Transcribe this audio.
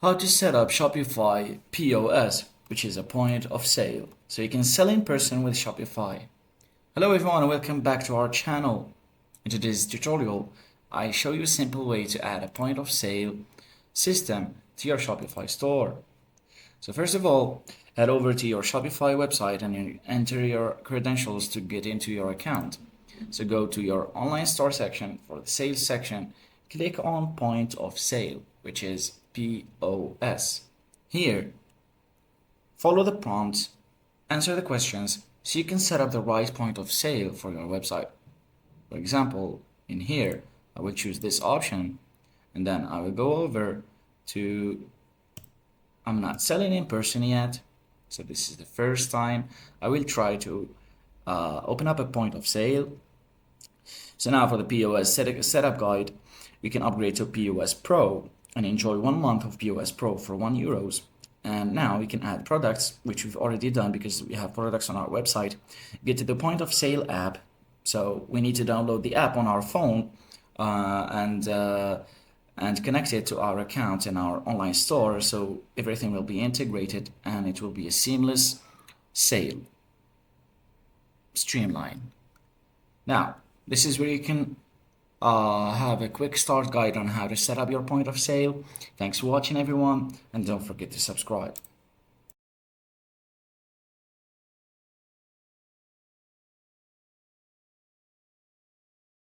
how to set up Shopify POS, which is a point of sale, so you can sell in person with Shopify. Hello everyone and welcome back to our channel. In today's tutorial, I show you a simple way to add a point of sale system to your Shopify store. So first of all, head over to your Shopify website and you enter your credentials to get into your account. So go to your online store section. For the sales section, click on point of sale, which is POS. Here, follow the prompts, answer the questions so you can set up the right point of sale for your website. For example, in here, I will choose this option and then I will go over to, I'm not selling in person yet, so this is the first time I will try to open up a point of sale. So now for the POS setup guide, we can upgrade to POS Pro and enjoy 1 month of POS Pro for €1. And now we can add products, which we've already done because we have products on our website. Get to the point of sale app. So we need to download the app on our phone and connect it to our account in our online store. So everything will be integrated and it will be a seamless sale. Streamline. Now, this is where you can have a quick start guide on how to set up your point of sale. Thanks for watching everyone, and don't forget to subscribe.